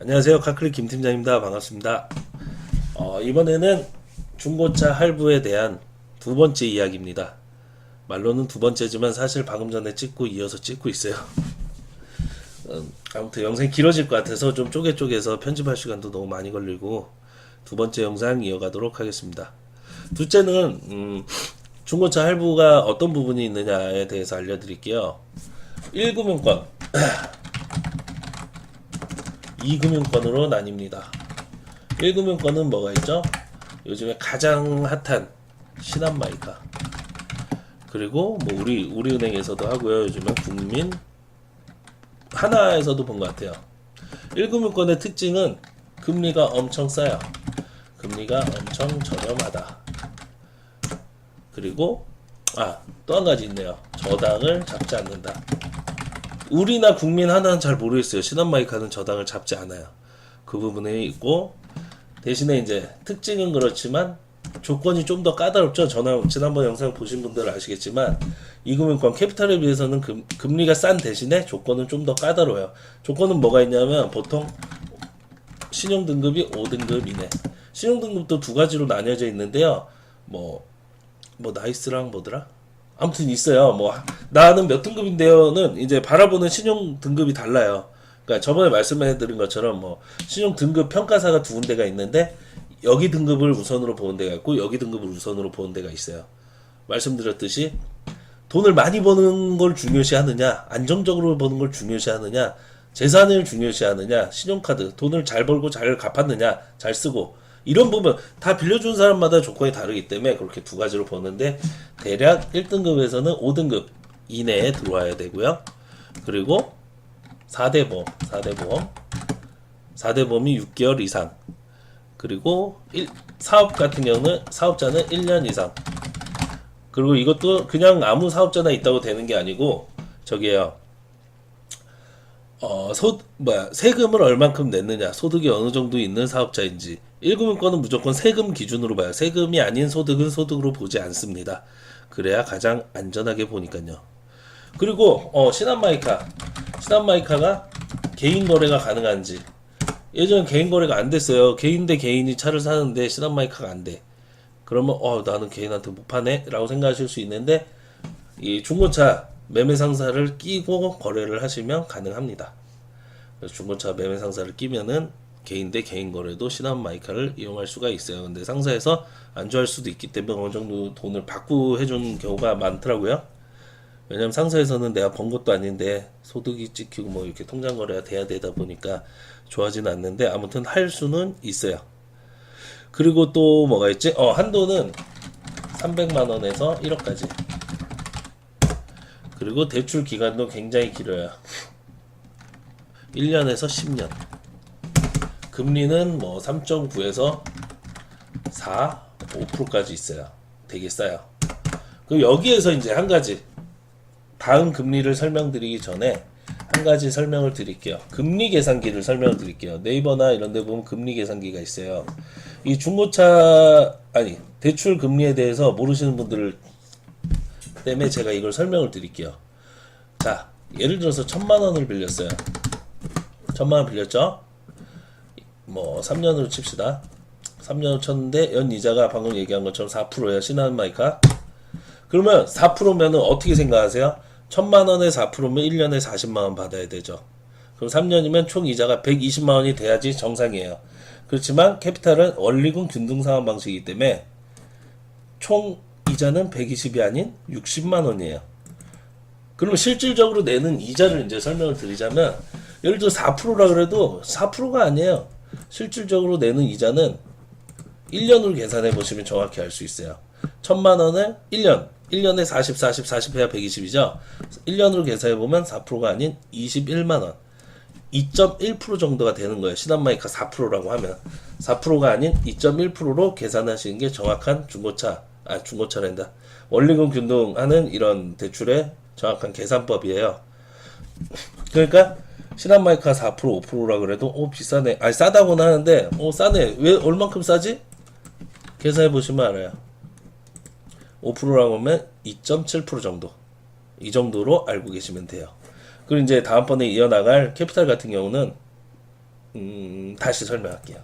안녕하세요. 카클릭 김팀장입니다. 반갑습니다. 이번에는 중고차 할부에 대한 두 번째 이야기입니다. 말로는 두 번째지만 사실 방금 전에 찍고 이어서 찍고 있어요. 아무튼 영상이 길어질 것 같아서 좀 쪼개서 편집할 시간도 너무 많이 걸리고 두 번째 영상 이어가도록 하겠습니다. 둘째는 중고차 할부가 어떤 부분이 있느냐에 대해서 알려드릴게요. 1금융권 2금융권으로 나뉩니다. 1금융권은 뭐가 있죠? 요즘에 가장 핫한 신한마이카, 그리고 뭐 우리은행에서도 하고요. 요즘엔 국민 하나에서도 본 것 같아요. 1금융권의 특징은 금리가 엄청 싸요. 금리가 엄청 저렴하다. 그리고 또 한 가지 있네요. 저당을 잡지 않는다. 우리나 국민 하나는 잘 모르겠어요. 신한마이카는 저당을 잡지 않아요. 그 부분에 있고, 대신에 이제 특징은 그렇지만 조건이 좀 더 까다롭죠. 지난번 영상 보신 분들은 아시겠지만 이금융권 캐피탈에 비해서는 금리가 싼 대신에 조건은 좀 더 까다로워요. 조건은 뭐가 있냐면 보통 신용등급이 5등급 이내. 신용등급도 두 가지로 나뉘어져 있는데요. 뭐 나이스랑 뭐더라? 아무튼 있어요. 나는 몇 등급인데요는 이제 바라보는 신용 등급이 달라요. 그러니까 저번에 말씀해드린 것처럼 신용 등급 평가사가 두 군데가 있는데 여기 등급을 우선으로 보는 데가 있고 여기 등급을 우선으로 보는 데가 있어요. 말씀드렸듯이 돈을 많이 버는 걸 중요시하느냐, 안정적으로 버는 걸 중요시하느냐, 재산을 중요시하느냐, 신용카드 돈을 잘 벌고 잘 갚았느냐, 잘 쓰고, 이런 부분 다 빌려준 사람마다 조건이 다르기 때문에 그렇게 두 가지로 보는데, 대략 1등급에서는 5등급 이내에 들어와야 되고요. 그리고 4대 보험이 6개월 이상, 그리고 사업 같은 경우는 사업자는 1년 이상. 그리고 이것도 그냥 아무 사업자나 있다고 되는 게 아니고, 저기요, 세금을 얼만큼 냈느냐, 소득이 어느 정도 있는 사업자인지. 1금융권은 무조건 세금 기준으로 봐요. 세금이 아닌 소득은 소득으로 보지 않습니다. 그래야 가장 안전하게 보니까요. 그리고 신한마이카가 개인 거래가 가능한지. 예전에 개인 거래가 안 됐어요. 개인 대 개인이 차를 사는데 신한마이카가 안 돼. 그러면 나는 개인한테 못 파네 라고 생각하실 수 있는데, 이 중고차 매매 상사를 끼고 거래를 하시면 가능합니다. 그래서 중고차 매매 상사를 끼면은 개인 대 개인 거래도 신한마이카를 이용할 수가 있어요. 근데 상사에서 안주할 수도 있기 때문에 어느 정도 돈을 받고 해준 경우가 많더라고요. 왜냐면 상사에서는 내가 번 것도 아닌데 소득이 찍히고 이렇게 통장 거래가 돼야 되다 보니까 좋아하지는 않는데, 아무튼 할 수는 있어요. 그리고 또 뭐가 있지? 한도는 300만원에서 1억까지. 그리고 대출 기간도 굉장히 길어요. 1년에서 10년. 금리는 3.9에서 4, 5%까지 있어요. 되게 싸요. 그럼 여기에서 이제 한 가지, 다음 금리를 설명드리기 전에 한 가지 설명을 드릴게요. 금리 계산기를 설명을 드릴게요. 네이버나 이런 데 보면 금리 계산기가 있어요. 이 대출 금리에 대해서 모르시는 분들 때문에 제가 이걸 설명을 드릴게요. 자, 예를 들어서 1,000만원을 빌렸어요. 1,000만원 빌렸죠? 3년으로 칩시다. 3년을 쳤는데 연이자가 방금 얘기한 것처럼 4%예요. 신한마이카. 그러면 4%면은 어떻게 생각하세요? 1,000만원에 4%면 1년에 40만원 받아야 되죠. 그럼 3년이면 총 이자가 120만원이 돼야지 정상이에요. 그렇지만 캐피탈은 원리금 균등상환 방식이기 때문에 총 이자는 120이 아닌 60만원이에요. 그러면 실질적으로 내는 이자를 이제 설명을 드리자면, 예를 들어 4%라 그래도 4%가 아니에요. 실질적으로 내는 이자는 1년으로 계산해 보시면 정확히 알 수 있어요. 1,000만원을 1년에 40 해야 120이죠. 1년으로 계산해 보면 4%가 아닌 21만원, 2.1% 정도가 되는 거예요. 신한마이카 4%라고 하면 4%가 아닌 2.1%로 계산하시는 게 정확한 중고차란다. 원리금 균등하는 이런 대출의 정확한 계산법이에요. 그러니까 신한마이카 4%, 5%라 그래도 비싸네. 싸다고는 하는데 싸네. 왜 얼만큼 싸지? 계산해 보시면 알아요. 5%라고 하면 2.7% 정도. 이 정도로 알고 계시면 돼요. 그리고 이제 다음번에 이어나갈 캐피탈 같은 경우는 다시 설명할게요.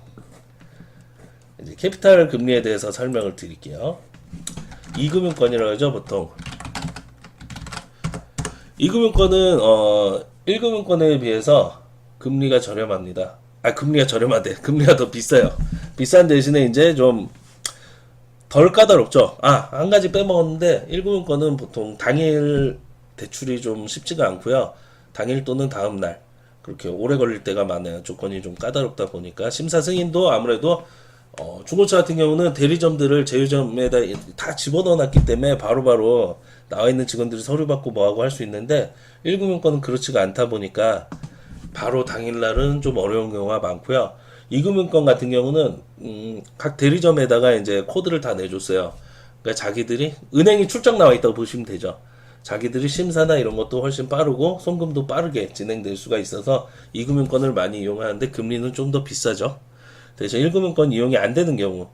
이제 캐피탈 금리에 대해서 설명을 드릴게요. 이금융권이라고 하죠, 보통. 이금융권은 1금융권에 비해서 금리가 저렴합니다. 금리가 저렴하대. 금리가 더 비싸요. 비싼 대신에 이제 좀 덜 까다롭죠. 한 가지 빼먹었는데 1금융권은 보통 당일 대출이 좀 쉽지가 않고요. 당일 또는 다음 날 그렇게 오래 걸릴 때가 많아요. 조건이 좀 까다롭다 보니까 심사 승인도 아무래도 중고차 같은 경우는 대리점들을 제휴점에다 다 집어넣어놨기 때문에 바로바로 나와 있는 직원들이 서류 받고 뭐하고 할 수 있는데 1금융권은 그렇지가 않다 보니까 바로 당일날은 좀 어려운 경우가 많고요. 2금융권 같은 경우는 각 대리점에다가 이제 코드를 다 내줬어요. 그러니까 자기들이 은행이 출장 나와 있다고 보시면 되죠. 자기들이 심사나 이런 것도 훨씬 빠르고 송금도 빠르게 진행될 수가 있어서 2금융권을 많이 이용하는데 금리는 좀 더 비싸죠. 대신 1금융권 이용이 안 되는 경우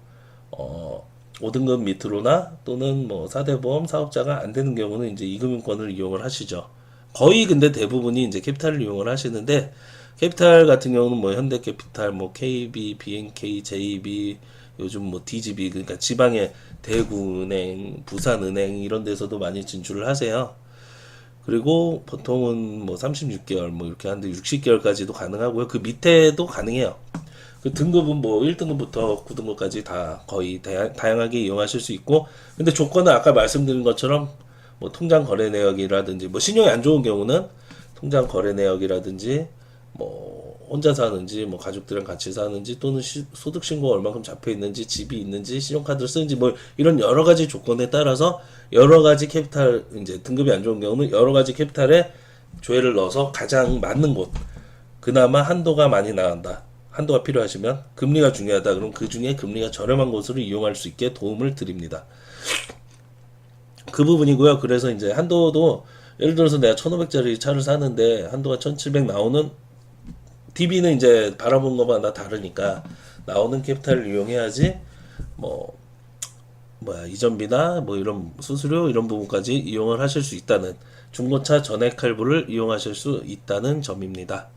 5등급 밑으로나 또는 뭐 4대 보험 사업자가 안 되는 경우는 이제 2금융권을 이용을 하시죠. 거의 근데 대부분이 이제 캐피탈을 이용을 하시는데 캐피탈 같은 경우는 뭐 현대캐피탈, 뭐 KB, BNK, JB, 요즘 뭐 DGB 그러니까 지방의 대구은행, 부산은행 이런 데서도 많이 진출을 하세요. 그리고 보통은 뭐 36개월 뭐 이렇게 하는데 60개월까지도 가능하고요. 그 밑에도 가능해요. 그 등급은 뭐 1등급부터 9등급까지 다 거의 다양하게 이용하실 수 있고 근데 조건은 아까 말씀드린 것처럼 뭐 통장 거래 내역이라든지 뭐 신용이 안 좋은 경우는 통장 거래 내역이라든지 뭐 혼자 사는지 뭐 가족들이랑 같이 사는지 또는 소득 신고가 얼마큼 잡혀 있는지 집이 있는지 신용카드를 쓰는지 뭐 이런 여러 가지 조건에 따라서 여러 가지 캐피탈 이제 등급이 안 좋은 경우는 여러 가지 캐피탈에 조회를 넣어서 가장 맞는 곳 그나마 한도가 많이 나간다. 한도가 필요하시면 금리가 중요하다. 그럼 그 중에 금리가 저렴한 곳으로 이용할 수 있게 도움을 드립니다. 그 부분이고요. 그래서 이제 한도도 예를 들어서 내가 1,500짜리 차를 사는데 한도가 1,700 나오는 DB는 이제 바라본 것마다 다르니까 나오는 캐피탈을 이용해야지 이전비나 뭐 이런 수수료 이런 부분까지 이용을 하실 수 있다는 중고차 전액 할부를 이용하실 수 있다는 점입니다.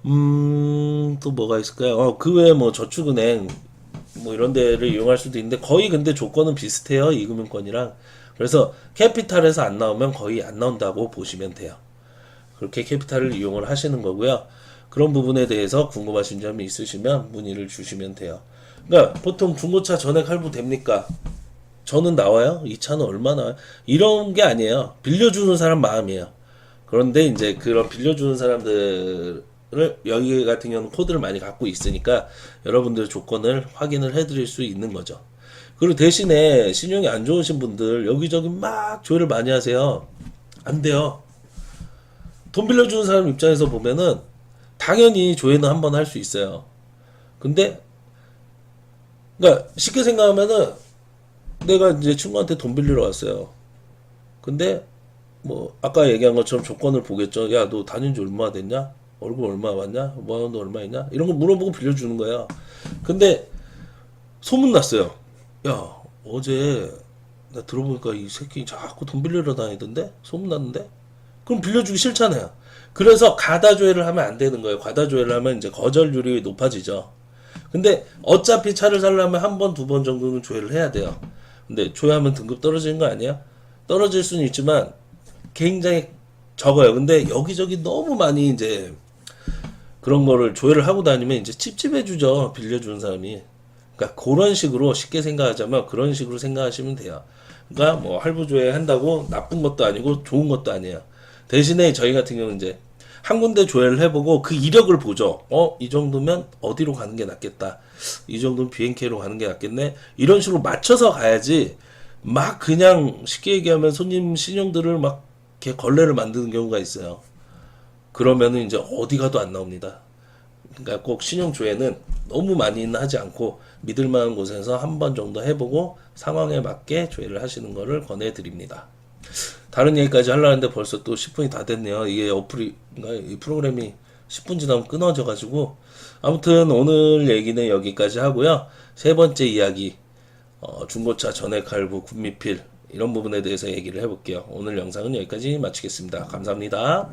또 뭐가 있을까요? 그 외에 뭐 저축은행 뭐 이런 데를 이용할 수도 있는데 거의 근데 조건은 비슷해요. 이금융권이랑. 그래서 캐피탈에서 안 나오면 거의 안 나온다고 보시면 돼요. 그렇게 캐피탈을 이용을 하시는 거고요. 그런 부분에 대해서 궁금하신 점이 있으시면 문의를 주시면 돼요. 그러니까 보통 중고차 전액 할부 됩니까? 저는 나와요? 이 차는 얼마 나와요? 이런 게 아니에요. 빌려주는 사람 마음이에요. 그런데 이제 그런 빌려주는 사람들을 여기 같은 경우는 코드를 많이 갖고 있으니까 여러분들 조건을 확인을 해드릴 수 있는 거죠. 그리고 대신에 신용이 안 좋으신 분들 여기저기 막 조회를 많이 하세요. 안 돼요. 돈 빌려주는 사람 입장에서 보면은 당연히 조회는 한번 할 수 있어요. 근데 그러니까 쉽게 생각하면은 내가 이제 친구한테 돈 빌리러 왔어요. 근데 뭐 아까 얘기한 것처럼 조건을 보겠죠. 야, 너 다닌 지 얼마 됐냐? 월급 얼마 받냐? 뭐 얼마 있냐? 이런 거 물어보고 빌려주는 거야. 근데 소문 났어요. 야, 어제 나 들어보니까 이 새끼 자꾸 돈 빌리러 다니던데? 소문 났는데? 그럼 빌려주기 싫잖아요. 그래서 가다조회를 하면 안 되는 거예요. 가다조회를 하면 이제 거절률이 높아지죠. 근데 어차피 차를 사려면 한 번, 두 번 정도는 조회를 해야 돼요. 근데 조회하면 등급 떨어지는 거 아니에요? 떨어질 수는 있지만 굉장히 적어요. 근데 여기저기 너무 많이 이제 그런 거를 조회를 하고 다니면 이제 찝찝해주죠. 빌려주는 사람이. 그러니까 그런 식으로 쉽게 생각하자면 그런 식으로 생각하시면 돼요. 그러니까 뭐 할부 조회 한다고 나쁜 것도 아니고 좋은 것도 아니에요. 대신에 저희 같은 경우는 이제 한 군데 조회를 해보고 그 이력을 보죠. 이 정도면 어디로 가는 게 낫겠다. 이 정도면 BNK로 가는 게 낫겠네. 이런 식으로 맞춰서 가야지 막 그냥 쉽게 얘기하면 손님 신용들을 막 이렇게 걸레를 만드는 경우가 있어요. 그러면은 이제 어디 가도 안 나옵니다. 그러니까 꼭 신용 조회는 너무 많이는 하지 않고 믿을 만한 곳에서 한 번 정도 해보고 상황에 맞게 조회를 하시는 것을 권해드립니다. 다른 얘기까지 하려는데 벌써 또 10분이 다 됐네요. 이게 이 프로그램이 10분 지나면 끊어져가지고 아무튼 오늘 얘기는 여기까지 하고요. 세 번째 이야기 중고차 전액 할부 군미필 이런 부분에 대해서 얘기를 해볼게요. 오늘 영상은 여기까지 마치겠습니다. 감사합니다.